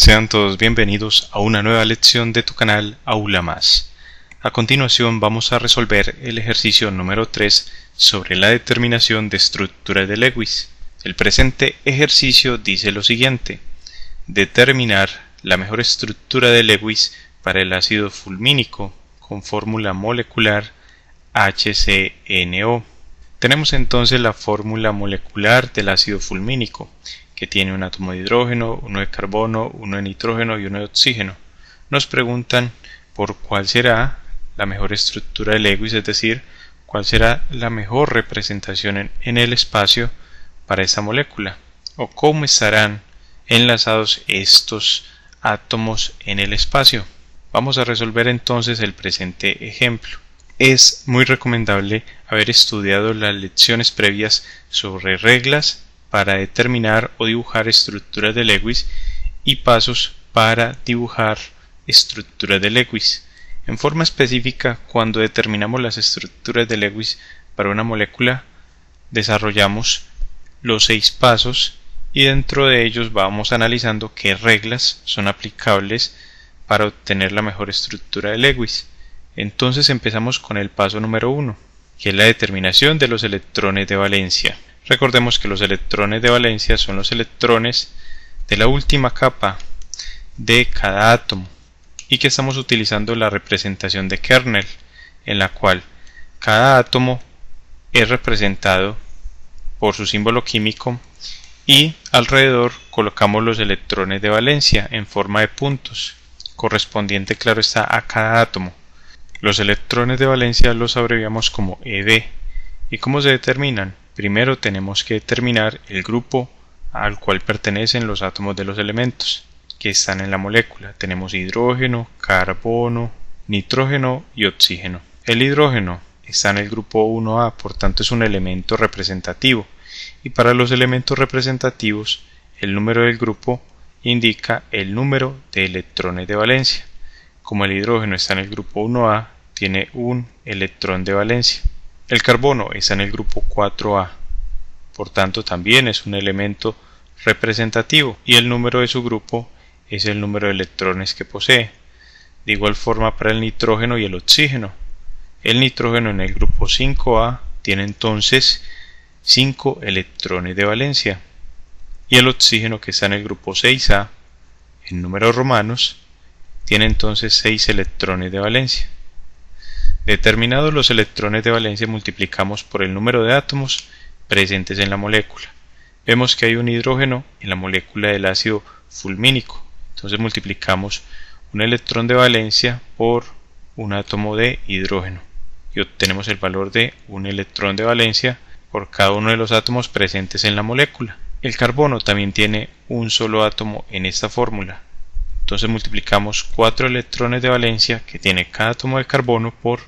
Sean todos bienvenidos a una nueva lección de tu canal Aula Más. A continuación vamos a resolver el ejercicio número 3 sobre la determinación de estructuras de Lewis. El presente ejercicio dice lo siguiente: determinar la mejor estructura de Lewis para el ácido fulmínico con fórmula molecular HCNO. Tenemos entonces la fórmula molecular del ácido fulmínico, que tiene un átomo de hidrógeno, uno de carbono, uno de nitrógeno y uno de oxígeno. Nos preguntan por cuál será la mejor estructura de Lewis, es decir, cuál será la mejor representación en el espacio para esa molécula, o cómo estarán enlazados estos átomos en el espacio. Vamos a resolver entonces el presente ejemplo. Es muy recomendable haber estudiado las lecciones previas sobre reglas para determinar o dibujar estructuras de Lewis y pasos para dibujar estructuras de Lewis. En forma específica, cuando determinamos las estructuras de Lewis para una molécula, desarrollamos los 6 pasos y dentro de ellos vamos analizando qué reglas son aplicables para obtener la mejor estructura de Lewis. Entonces empezamos con el paso número 1, que es la determinación de los electrones de valencia. Recordemos que los electrones de valencia son los electrones de la última capa de cada átomo y que estamos utilizando la representación de kernel, en la cual cada átomo es representado por su símbolo químico y alrededor colocamos los electrones de valencia en forma de puntos, correspondiente, claro está, a cada átomo. Los electrones de valencia los abreviamos como EV. ¿Y cómo se determinan? Primero tenemos que determinar el grupo al cual pertenecen los átomos de los elementos que están en la molécula. Tenemos hidrógeno, carbono, nitrógeno y oxígeno. El hidrógeno está en el grupo 1A, por tanto es un elemento representativo. Y para los elementos representativos, el número del grupo indica el número de electrones de valencia. Como el hidrógeno está en el grupo 1A, tiene un electrón de valencia. El carbono está en el grupo 4A, por tanto también es un elemento representativo y el número de su grupo es el número de electrones que posee. De igual forma para el nitrógeno y el oxígeno. El nitrógeno en el grupo 5A tiene entonces 5 electrones de valencia y el oxígeno, que está en el grupo 6A en números romanos, tiene entonces 6 electrones de valencia. Determinados los electrones de valencia, multiplicamos por el número de átomos presentes en la molécula. Vemos que hay un hidrógeno en la molécula del ácido fulmínico, entonces multiplicamos un electrón de valencia por un átomo de hidrógeno y obtenemos el valor de un electrón de valencia por cada uno de los átomos presentes en la molécula. El carbono también tiene un solo átomo en esta fórmula. Entonces multiplicamos 4 electrones de valencia que tiene cada átomo de carbono por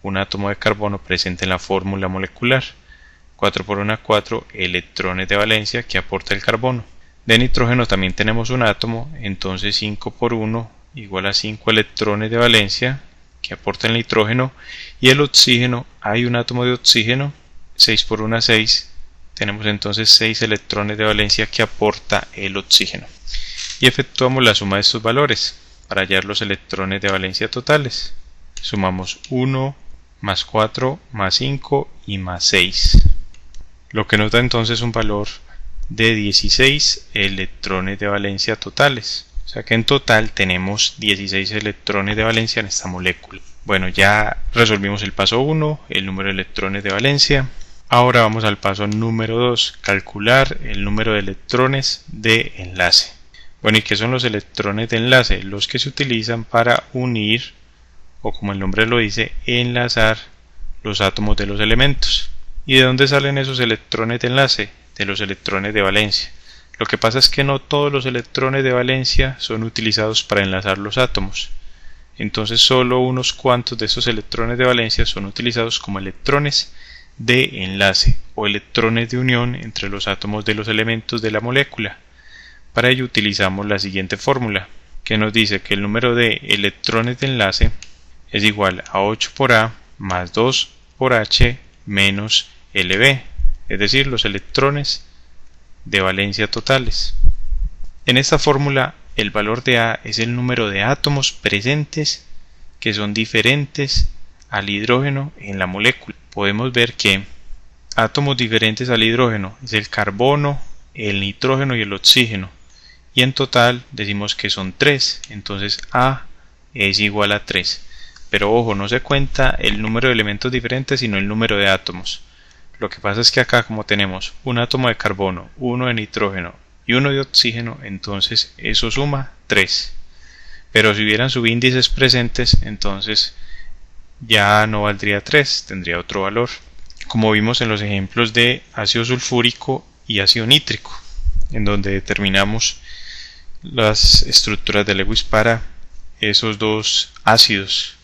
un átomo de carbono presente en la fórmula molecular. 4 por 1, 4 electrones de valencia que aporta el carbono. De nitrógeno también tenemos un átomo, entonces 5 por 1 igual a 5 electrones de valencia que aporta el nitrógeno. Y el oxígeno, hay un átomo de oxígeno, 6 por 1, 6. Tenemos entonces 6 electrones de valencia que aporta el oxígeno. Y efectuamos la suma de estos valores para hallar los electrones de valencia totales. Sumamos 1 más 4 más 5 y más 6, lo que nos da entonces un valor de 16 electrones de valencia totales. O sea que en total tenemos 16 electrones de valencia en esta molécula. Bueno, ya resolvimos el paso 1, el número de electrones de valencia. Ahora vamos al paso número 2, calcular el número de electrones de enlace. Bueno, ¿y qué son los electrones de enlace? Los que se utilizan para unir, o como el nombre lo dice, enlazar los átomos de los elementos. ¿Y de dónde salen esos electrones de enlace? De los electrones de valencia. Lo que pasa es que no todos los electrones de valencia son utilizados para enlazar los átomos. Entonces solo unos cuantos de estos electrones de valencia son utilizados como electrones de enlace o electrones de unión entre los átomos de los elementos de la molécula. Para ello utilizamos la siguiente fórmula, que nos dice que el número de electrones de enlace es igual a 8 por A más 2 por H menos LB, es decir, los electrones de valencia totales. En esta fórmula el valor de A es el número de átomos presentes que son diferentes al hidrógeno en la molécula. Podemos ver que átomos diferentes al hidrógeno es el carbono, el nitrógeno y el oxígeno. Y en total decimos que son 3, entonces A es igual a 3. Pero ojo, no se cuenta el número de elementos diferentes, sino el número de átomos. Lo que pasa es que acá, como tenemos un átomo de carbono, uno de nitrógeno y uno de oxígeno, entonces eso suma 3. Pero si hubieran subíndices presentes, entonces ya no valdría 3, tendría otro valor, como vimos en los ejemplos de ácido sulfúrico y ácido nítrico, en donde determinamos las estructuras de Lewis para esos dos ácidos.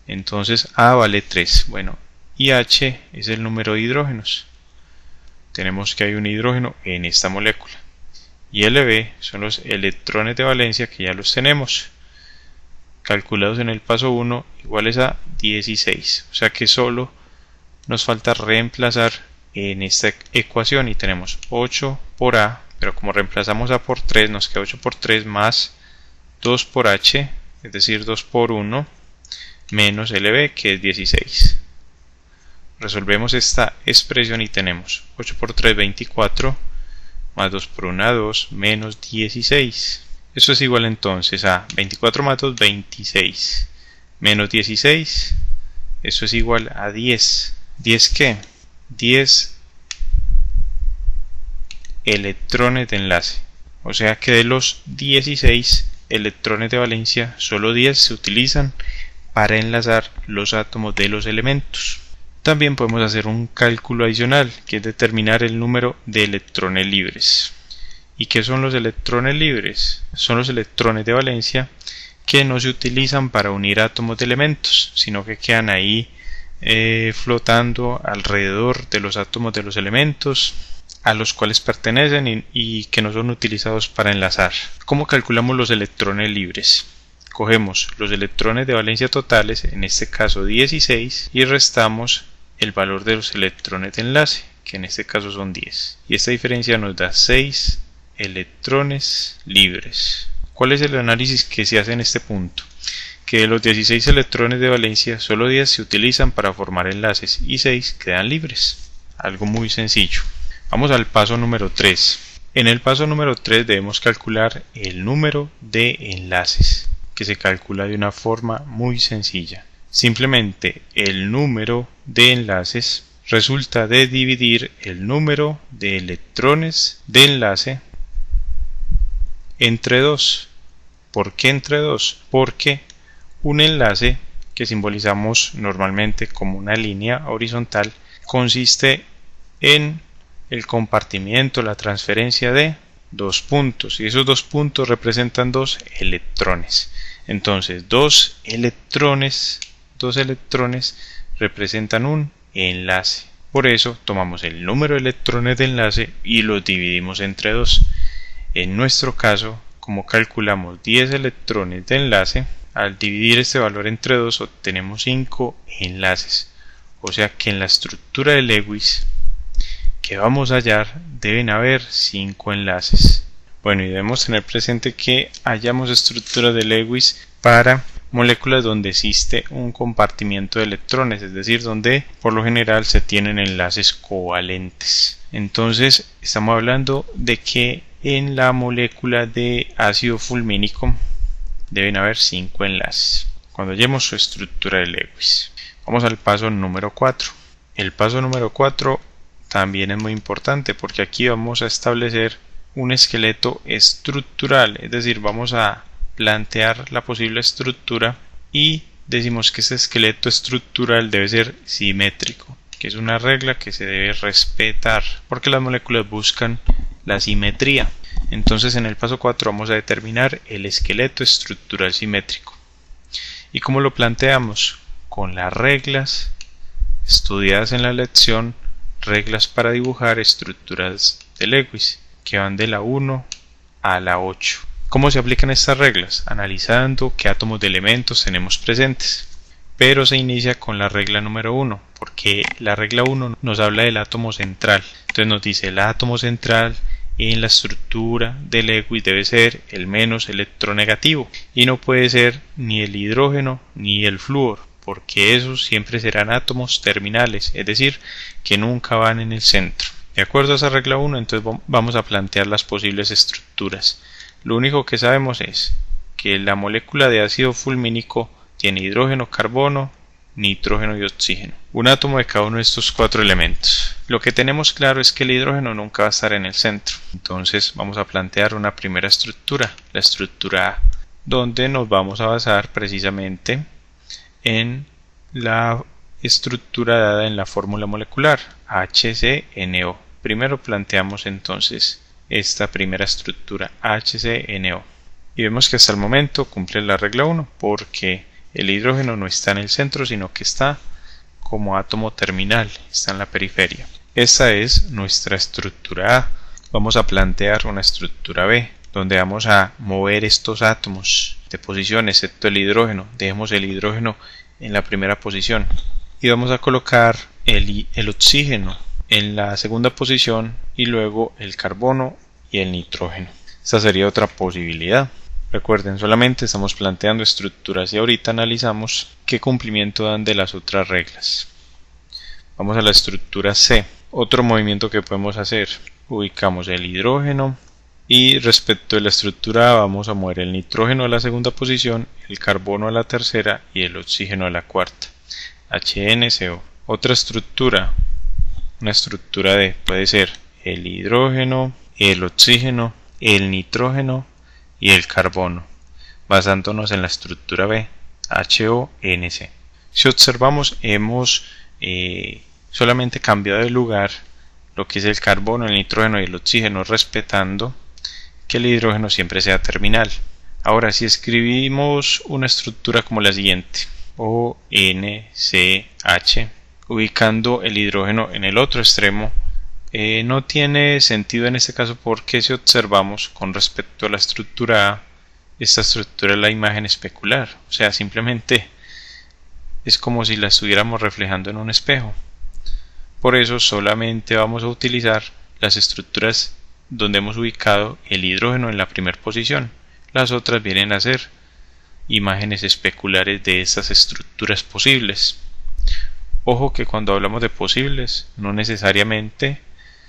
Entonces A vale 3. Bueno, y H es el número de hidrógenos. Tenemos que hay un hidrógeno en esta molécula. Y Lb son los electrones de valencia, que ya los tenemos calculados en el paso 1, iguales a 16. O sea que solo nos falta reemplazar en esta ecuación y tenemos 8 por A, pero como reemplazamos A por 3, nos queda 8 por 3 más 2 por H, es decir 2 por 1, menos Lb, que es 16. Resolvemos esta expresión y tenemos 8 por 3, 24, más 2 por 1, 2, menos 16. Esto es igual entonces a 24 más 2, 26, menos 16, esto es igual a 10. ¿10 qué? 10 electrones de enlace. O sea que de los 16 electrones de valencia, solo 10 se utilizan para enlazar los átomos de los elementos. También podemos hacer un cálculo adicional, que es determinar el número de electrones libres. ¿Y qué son los electrones libres? Son los electrones de valencia que no se utilizan para unir átomos de elementos, sino que quedan ahí flotando alrededor de los átomos de los elementos a los cuales pertenecen y que no son utilizados para enlazar. ¿Cómo calculamos los electrones libres? Cogemos los electrones de valencia totales, en este caso 16, y restamos el valor de los electrones de enlace, que en este caso son 10. Y esta diferencia nos da 6 electrones libres. ¿Cuál es el análisis que se hace en este punto? Que de los 16 electrones de valencia, solo 10 se utilizan para formar enlaces y 6 quedan libres. Algo muy sencillo. Vamos al paso número 3. En el paso número 3 debemos calcular el número de enlaces, que se calcula de una forma muy sencilla. Simplemente el número de enlaces resulta de dividir el número de electrones de enlace entre 2. ¿Por qué entre 2? Porque un enlace, que simbolizamos normalmente como una línea horizontal, consiste en el compartimiento, la transferencia de 2 puntos, y esos 2 puntos representan 2 electrones. Entonces 2 electrones representan un enlace. Por eso tomamos el número de electrones de enlace y los dividimos entre 2. En nuestro caso, como calculamos 10 electrones de enlace, al dividir este valor entre 2 obtenemos 5 enlaces. O sea que en la estructura de Lewis que vamos a hallar deben haber 5 enlaces. Bueno, y debemos tener presente que hallamos estructuras de Lewis para moléculas donde existe un compartimiento de electrones, es decir, donde por lo general se tienen enlaces covalentes. Entonces estamos hablando de que en la molécula de ácido fulmínico deben haber 5 enlaces cuando hallemos su estructura de Lewis. Vamos al paso número 4. El paso número 4 también es muy importante, porque aquí vamos a establecer un esqueleto estructural, es decir, vamos a plantear la posible estructura y decimos que este esqueleto estructural debe ser simétrico, que es una regla que se debe respetar porque las moléculas buscan la simetría. Entonces en el paso 4 vamos a determinar el esqueleto estructural simétrico. ¿Y cómo lo planteamos? Con las reglas estudiadas en la lección, reglas para dibujar estructuras de Lewis, que van de la 1 a la 8. ¿Cómo se aplican estas reglas? Analizando qué átomos de elementos tenemos presentes. Pero se inicia con la regla número 1, porque la regla 1 nos habla del átomo central. Entonces nos dice el átomo central en la estructura de Lewis debe ser el menos electronegativo y no puede ser ni el hidrógeno ni el flúor, porque esos siempre serán átomos terminales, es decir, que nunca van en el centro. De acuerdo a esa regla 1, entonces vamos a plantear las posibles estructuras. Lo único que sabemos es que la molécula de ácido fulmínico tiene hidrógeno, carbono, nitrógeno y oxígeno. Un átomo de cada uno de estos 4 elementos. Lo que tenemos claro es que el hidrógeno nunca va a estar en el centro. Entonces vamos a plantear una primera estructura, la estructura A, donde nos vamos a basar precisamente en la estructura dada en la fórmula molecular HCNO. Primero planteamos entonces esta primera estructura HCNO y vemos que hasta el momento cumple la regla 1 porque el hidrógeno no está en el centro sino que está como átomo terminal, está en la periferia. Esta es nuestra estructura A. Vamos a plantear una estructura B donde vamos a mover estos átomos de posición excepto el hidrógeno. Dejemos el hidrógeno en la primera posición y vamos a colocar el oxígeno en la segunda posición y luego el carbono y el nitrógeno. Esta sería otra posibilidad. Recuerden, solamente estamos planteando estructuras y ahorita analizamos qué cumplimiento dan de las otras reglas. Vamos a la estructura C. Otro movimiento que podemos hacer, ubicamos el hidrógeno y respecto de la estructura A vamos a mover el nitrógeno a la segunda posición, el carbono a la tercera y el oxígeno a la cuarta. HNCO. Otra estructura, una estructura D, puede ser el hidrógeno, el oxígeno, el nitrógeno y el carbono, basándonos en la estructura B, HONC. Si observamos, hemos solamente cambiado de lugar lo que es el carbono, el nitrógeno y el oxígeno, respetando que el hidrógeno siempre sea terminal. Ahora, si escribimos una estructura como la siguiente, ONCH, ubicando el hidrógeno en el otro extremo, no tiene sentido en este caso porque si observamos con respecto a la estructura A, esta estructura es la imagen especular, o sea, simplemente es como si la estuviéramos reflejando en un espejo. Por eso solamente vamos a utilizar las estructuras donde hemos ubicado el hidrógeno en la primera posición. Las otras vienen a ser imágenes especulares de estas estructuras posibles. Ojo que cuando hablamos de posibles no necesariamente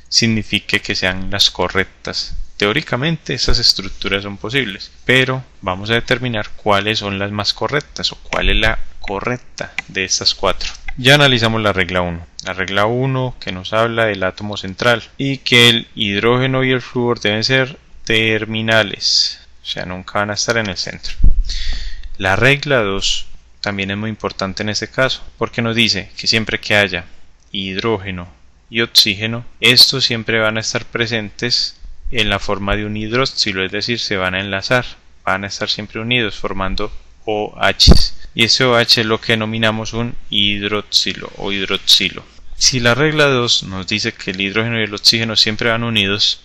signifique que sean las correctas. Teóricamente estas estructuras son posibles, pero vamos a determinar cuáles son las más correctas o cuál es la correcta de estas 4. Ya analizamos la regla 1. La regla 1 que nos habla del átomo central y que el hidrógeno y el flúor deben ser terminales, o sea, nunca van a estar en el centro. La regla 2 también es muy importante en este caso porque nos dice que siempre que haya hidrógeno y oxígeno, estos siempre van a estar presentes en la forma de un hidroxilo, es decir, se van a enlazar, van a estar siempre unidos formando OH. Y ese OH es lo que denominamos un hidroxilo o hidroxilo. Si la regla 2 nos dice que el hidrógeno y el oxígeno siempre van unidos,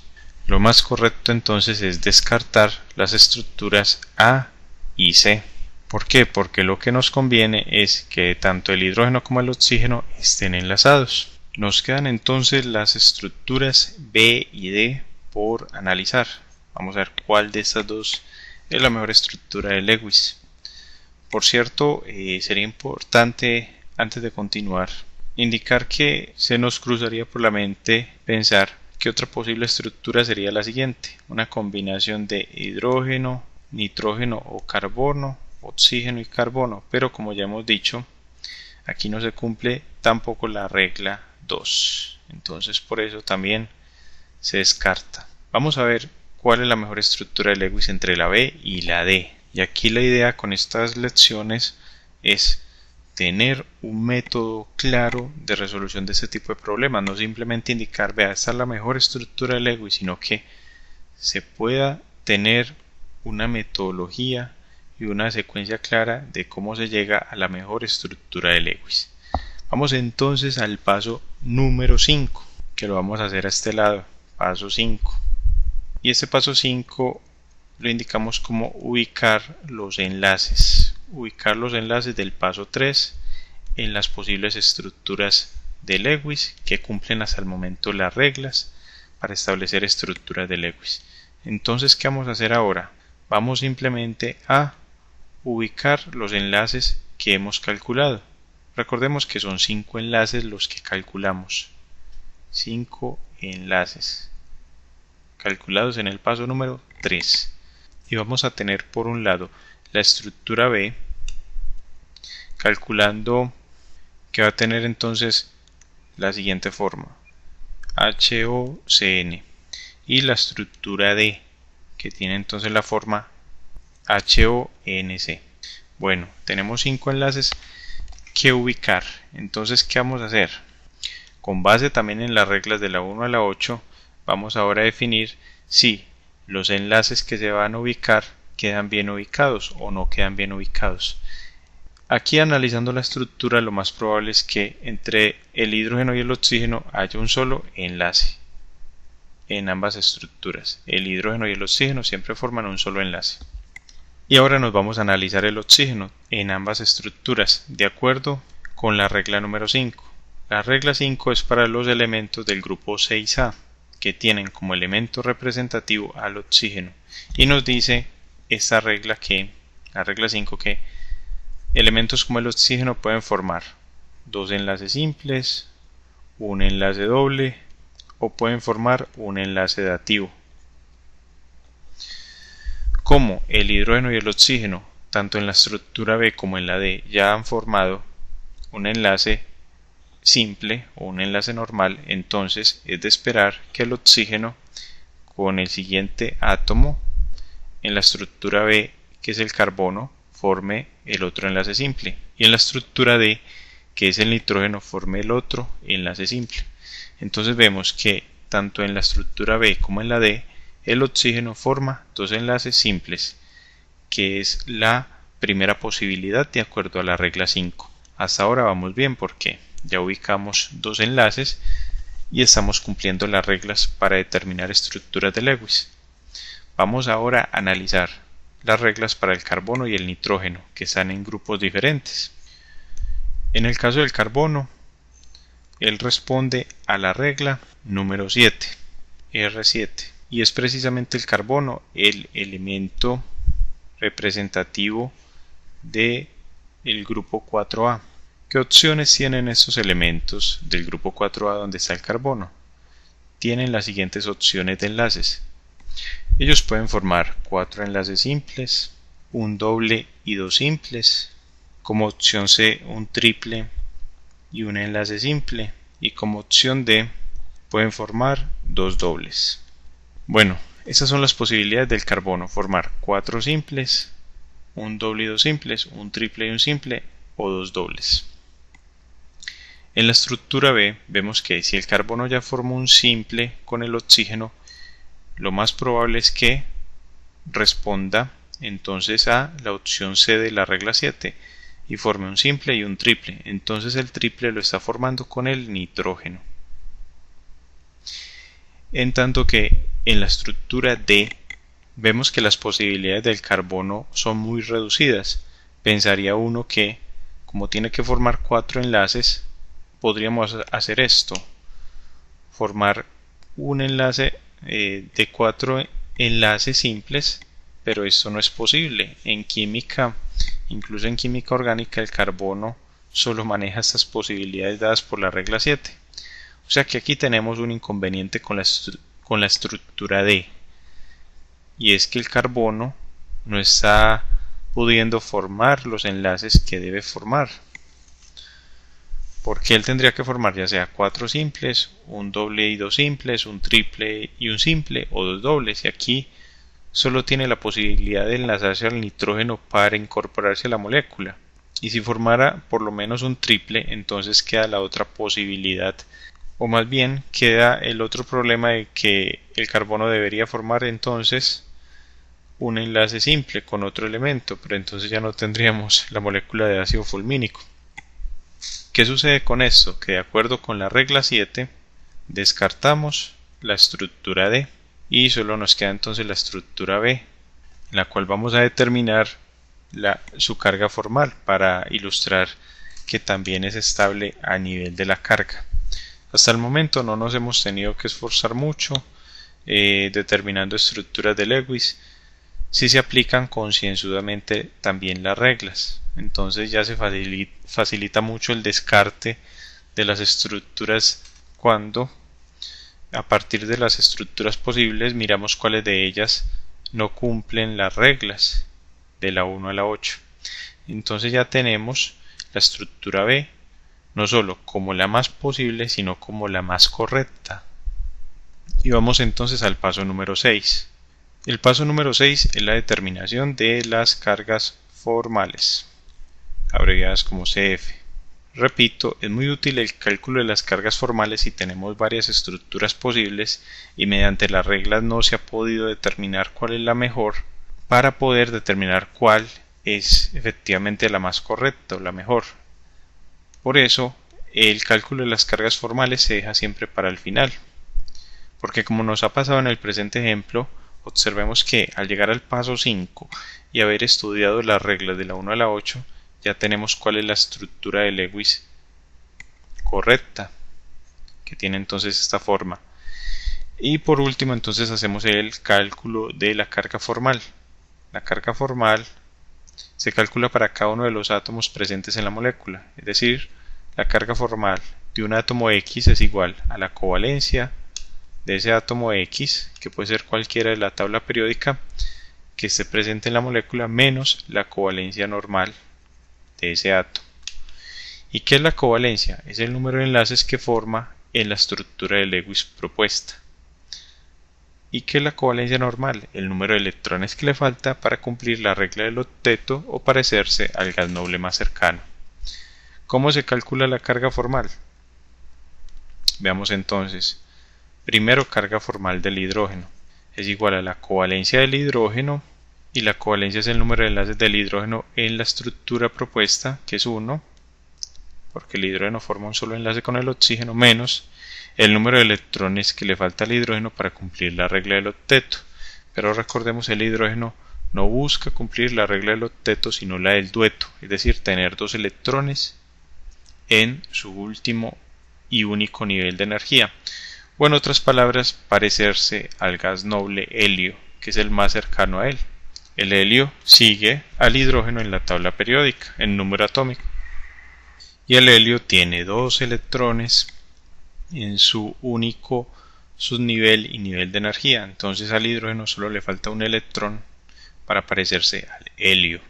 lo más correcto entonces es descartar las estructuras A y C. ¿Por qué? Porque lo que nos conviene es que tanto el hidrógeno como el oxígeno estén enlazados. Nos quedan entonces las estructuras B y D por analizar. Vamos a ver cuál de estas dos es la mejor estructura de Lewis. Por cierto, sería importante antes de continuar indicar que se nos cruzaría por la mente pensar que otra posible estructura sería la siguiente: una combinación de hidrógeno, nitrógeno o carbono, oxígeno y carbono, pero como ya hemos dicho, aquí no se cumple tampoco la regla 2, entonces por eso también se descarta. Vamos a ver cuál es la mejor estructura de Lewis entre la B y la D, y aquí la idea con estas lecciones es tener un método claro de resolución de este tipo de problemas, no simplemente indicar, vea, esta es la mejor estructura de Lewis, sino que se pueda tener una metodología y una secuencia clara de cómo se llega a la mejor estructura de Lewis. Vamos entonces al paso número 5, que lo vamos a hacer a este lado, paso 5. Y este paso 5 lo indicamos como ubicar los enlaces del paso 3 en las posibles estructuras de Lewis que cumplen hasta el momento las reglas para establecer estructuras de Lewis. Entonces, ¿qué vamos a hacer ahora? Vamos simplemente a ubicar los enlaces que hemos calculado. Recordemos que son 5 enlaces los que calculamos. 5 enlaces calculados en el paso número 3. Y vamos a tener por un lado la estructura B, calculando que va a tener entonces la siguiente forma: HOCN, y la estructura D, que tiene entonces la forma HONC. Bueno, tenemos 5 enlaces que ubicar. Entonces, ¿qué vamos a hacer? Con base también en las reglas de la 1 a la 8, vamos ahora a definir si los enlaces que se van a ubicar quedan bien ubicados o no quedan bien ubicados. Aquí, analizando la estructura, lo más probable es que entre el hidrógeno y el oxígeno haya un solo enlace en ambas estructuras. El hidrógeno y el oxígeno siempre forman un solo enlace. Y ahora nos vamos a analizar el oxígeno en ambas estructuras, de acuerdo con la regla número 5. La regla 5 es para los elementos del grupo 6A, que tienen como elemento representativo al oxígeno, y nos dice esta regla que, la regla 5, que elementos como el oxígeno pueden formar 2 enlaces simples, un enlace doble, o pueden formar un enlace dativo. Como el hidrógeno y el oxígeno, tanto en la estructura B como en la D, ya han formado un enlace simple o un enlace normal, entonces es de esperar que el oxígeno con el siguiente átomo en la estructura B, que es el carbono, forme el otro enlace simple, y en la estructura D, que es el nitrógeno, forme el otro enlace simple. Entonces vemos que tanto en la estructura B como en la D, el oxígeno forma 2 enlaces simples, que es la primera posibilidad de acuerdo a la regla 5. Hasta ahora vamos bien porque ya ubicamos 2 enlaces y estamos cumpliendo las reglas para determinar estructuras de Lewis. Vamos ahora a analizar las reglas para el carbono y el nitrógeno, que están en grupos diferentes. En el caso del carbono, él responde a la regla número 7, R7, y es precisamente el carbono el elemento representativo del grupo 4A. ¿Qué opciones tienen estos elementos del grupo 4A donde está el carbono? Tienen las siguientes opciones de enlaces. Ellos pueden formar 4 enlaces simples, un doble y 2 simples, como opción C un triple y un enlace simple, y como opción D pueden formar 2 dobles. Bueno, esas son las posibilidades del carbono: formar 4 simples, un doble y 2 simples, un triple y un simple, o 2 dobles. En la estructura B vemos que si el carbono ya formó un simple con el oxígeno, lo más probable es que responda entonces a la opción C de la regla 7 y forme un simple y un triple. Entonces el triple lo está formando con el nitrógeno. En tanto que en la estructura D vemos que las posibilidades del carbono son muy reducidas. Pensaría uno que, como tiene que formar 4 enlaces, podríamos hacer esto: formar un enlace de 4 enlaces simples, pero esto no es posible. En química, incluso en química orgánica, el carbono solo maneja estas posibilidades dadas por la regla 7. O sea que aquí tenemos un inconveniente con la estructura D, y es que el carbono no está pudiendo formar los enlaces que debe formar, porque él tendría que formar ya sea 4 simples, un doble y 2 simples, un triple y un simple, o 2 dobles, y aquí solo tiene la posibilidad de enlazarse al nitrógeno para incorporarse a la molécula. Y si formara por lo menos un triple, entonces queda la otra posibilidad, o más bien queda el otro problema de que el carbono debería formar entonces un enlace simple con otro elemento, pero entonces ya no tendríamos la molécula de ácido fulmínico. ¿Qué sucede con esto? Que de acuerdo con la regla 7 descartamos la estructura D y solo nos queda entonces la estructura B, en la cual vamos a determinar su carga formal para ilustrar que también es estable a nivel de la carga. Hasta el momento no nos hemos tenido que esforzar mucho determinando estructuras de Lewis. Si se aplican concienzudamente también las reglas, entonces ya se facilita mucho el descarte de las estructuras cuando a partir de las estructuras posibles miramos cuáles de ellas no cumplen las reglas de la 1 a la 8. Entonces ya tenemos la estructura B no solo como la más posible sino como la más correcta. Y vamos entonces al paso número 6. El paso número 6 es la determinación de las cargas formales, abreviadas como CF. Repito, es muy útil el cálculo de las cargas formales si tenemos varias estructuras posibles y mediante las reglas no se ha podido determinar cuál es la mejor para poder determinar cuál es efectivamente la más correcta o la mejor. Por eso, el cálculo de las cargas formales se deja siempre para el final, porque como nos ha pasado en el presente ejemplo, observemos que al llegar al paso 5 y haber estudiado las reglas de la 1 a la 8, ya tenemos cuál es la estructura de Lewis correcta, que tiene entonces esta forma. Y por último entonces hacemos el cálculo de la carga formal. La carga formal se calcula para cada uno de los átomos presentes en la molécula, es decir, la carga formal de un átomo X es igual a la covalencia de ese átomo X, que puede ser cualquiera de la tabla periódica que esté presente en la molécula, menos la covalencia normal de ese átomo. ¿Y qué es la covalencia? Es el número de enlaces que forma en la estructura de Lewis propuesta. ¿Y qué es la covalencia normal? El número de electrones que le falta para cumplir la regla del octeto o parecerse al gas noble más cercano. ¿Cómo se calcula la carga formal? Veamos entonces. Primero, carga formal del hidrógeno. Es igual a la covalencia del hidrógeno, y la covalencia es el número de enlaces del hidrógeno en la estructura propuesta, que es 1, porque el hidrógeno forma un solo enlace con el oxígeno, menos el número de electrones que le falta al hidrógeno para cumplir la regla del octeto. Pero recordemos, el hidrógeno no busca cumplir la regla del octeto sino la del dueto, es decir, tener 2 electrones en su último y único nivel de energía, o en otras palabras, parecerse al gas noble helio, que es el más cercano a él. El helio sigue al hidrógeno en la tabla periódica, en número atómico, y el helio tiene 2 electrones en su único subnivel y nivel de energía. Entonces al hidrógeno solo le falta un electrón para parecerse al helio.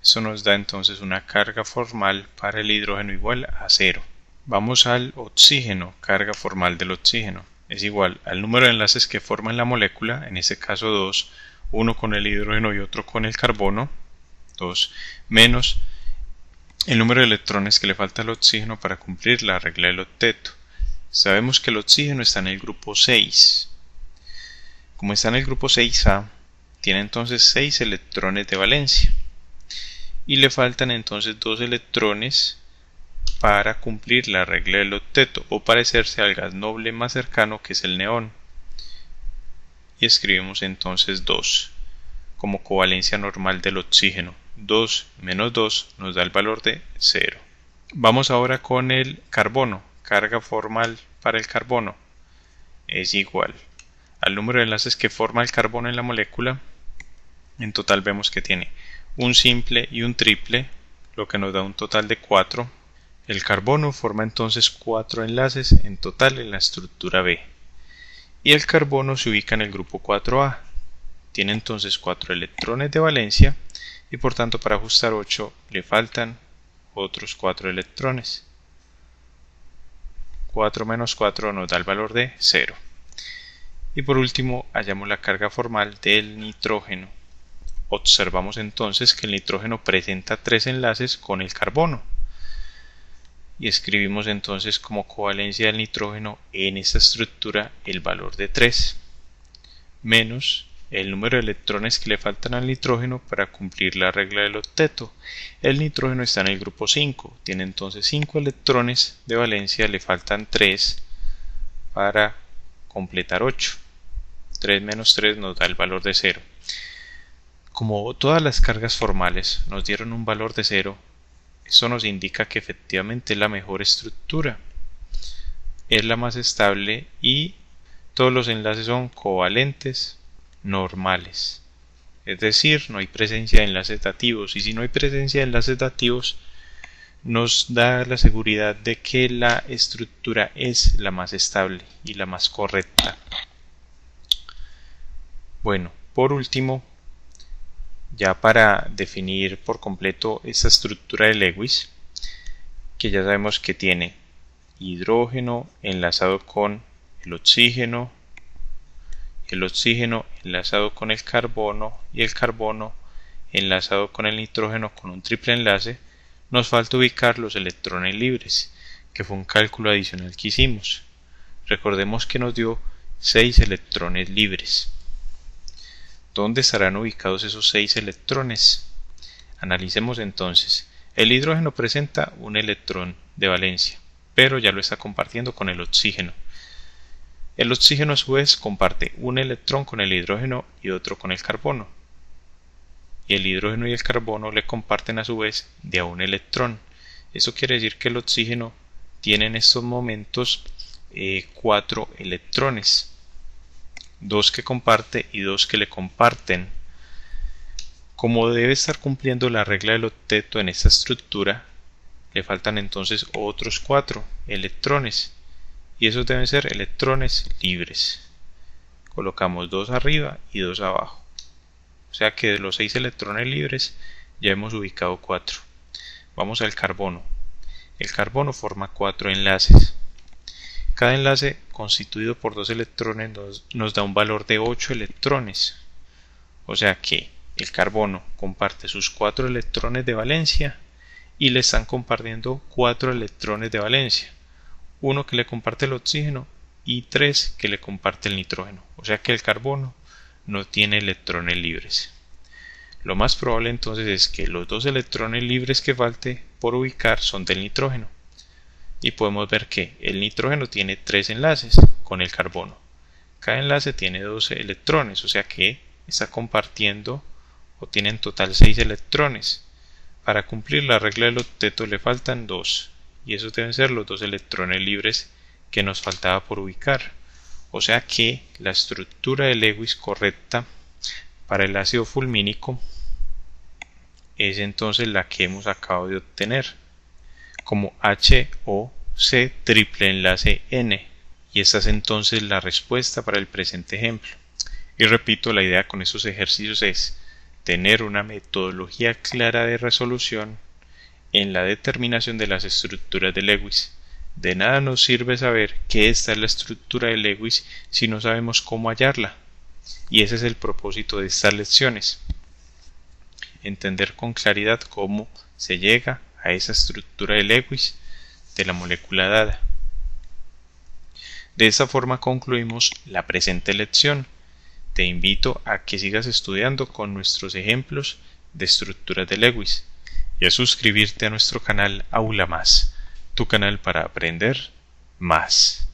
Eso nos da entonces una carga formal para el hidrógeno igual a 0. Vamos al oxígeno. Carga formal del oxígeno es igual al número de enlaces que forman la molécula, en este caso 2, uno con el hidrógeno y otro con el carbono, 2, menos el número de electrones que le falta al oxígeno para cumplir la regla del octeto. Sabemos que el oxígeno está en el grupo 6. Como está en el grupo 6A, tiene entonces 6 electrones de valencia, y le faltan entonces 2 electrones para cumplir la regla del octeto o parecerse al gas noble más cercano, que es el neón, y escribimos entonces 2 como covalencia normal del oxígeno. 2 menos 2 nos da el valor de 0. Vamos ahora con el carbono. Carga formal para el carbono es igual al número de enlaces que forma el carbono en la molécula. En total vemos que tiene un simple y un triple, lo que nos da un total de 4. El carbono forma entonces 4 enlaces en total en la estructura B, y el carbono se ubica en el grupo 4A. Tiene entonces 4 electrones de valencia y por tanto para ajustar 8 le faltan otros 4 electrones. 4 menos 4 nos da el valor de 0. Y por último hallamos la carga formal del nitrógeno. Observamos entonces que el nitrógeno presenta 3 enlaces con el carbono, y escribimos entonces como covalencia del nitrógeno en esta estructura el valor de 3, menos el número de electrones que le faltan al nitrógeno para cumplir la regla del octeto. El nitrógeno está en el grupo 5, tiene entonces 5 electrones de valencia, le faltan 3 para completar 8. 3 menos 3 nos da el valor de 0. Como todas las cargas formales nos dieron un valor de 0, eso nos indica que efectivamente es la mejor estructura. es la más estable y todos los enlaces son covalentes normales. Es decir, no hay presencia de enlaces dativos, y si no hay presencia de enlaces dativos nos da la seguridad de que la estructura es la más estable y la más correcta. Bueno, por último, ya para definir por completo esta estructura de Lewis, que ya sabemos que tiene hidrógeno enlazado con el oxígeno enlazado con el carbono y el carbono enlazado con el nitrógeno con un triple enlace, nos falta ubicar los electrones libres, que fue un cálculo adicional que hicimos. Recordemos que nos dio 6 electrones libres. ¿Dónde estarán ubicados esos 6 electrones? Analicemos entonces. El hidrógeno presenta un electrón de valencia, pero ya lo está compartiendo con el oxígeno. El oxígeno a su vez comparte un electrón con el hidrógeno y otro con el carbono. Y el hidrógeno y el carbono le comparten a su vez de a un electrón. Eso quiere decir que el oxígeno tiene en estos momentos 4 electrones, 2 que comparte y 2 que le comparten. Como debe estar cumpliendo la regla del octeto en esta estructura, le faltan entonces otros 4 electrones, y esos deben ser electrones libres. Colocamos 2 arriba y 2 abajo. O sea que de los 6 electrones libres ya hemos ubicado 4. Vamos al carbono. El carbono forma 4 enlaces. Cada enlace constituido por 2 electrones nos da un valor de 8 electrones. O sea que el carbono comparte sus 4 electrones de valencia y le están compartiendo 4 electrones de valencia. 1 que le comparte el oxígeno y 3 que le comparte el nitrógeno. O sea que el carbono no tiene electrones libres. Lo más probable entonces es que los 2 electrones libres que falte por ubicar son del nitrógeno. Y podemos ver que el nitrógeno tiene 3 enlaces con el carbono. Cada enlace tiene 12 electrones, o sea que está compartiendo o tiene en total 6 electrones. Para cumplir la regla del octeto le faltan 2, y esos deben ser los 2 electrones libres que nos faltaba por ubicar. O sea que la estructura de Lewis correcta para el ácido fulmínico es entonces la que hemos acabado de obtener, como HOC triple enlace N, y esta es entonces la respuesta para el presente ejemplo. Y repito, la idea con estos ejercicios es tener una metodología clara de resolución en la determinación de las estructuras de Lewis. De nada nos sirve saber que esta es la estructura de Lewis si no sabemos cómo hallarla. Y ese es el propósito de estas lecciones. Entender con claridad cómo se llega a esa estructura de Lewis de la molécula dada. De esta forma concluimos la presente lección. Te invito a que sigas estudiando con nuestros ejemplos de estructuras de Lewis y a suscribirte a nuestro canal Aula Más, tu canal para aprender más.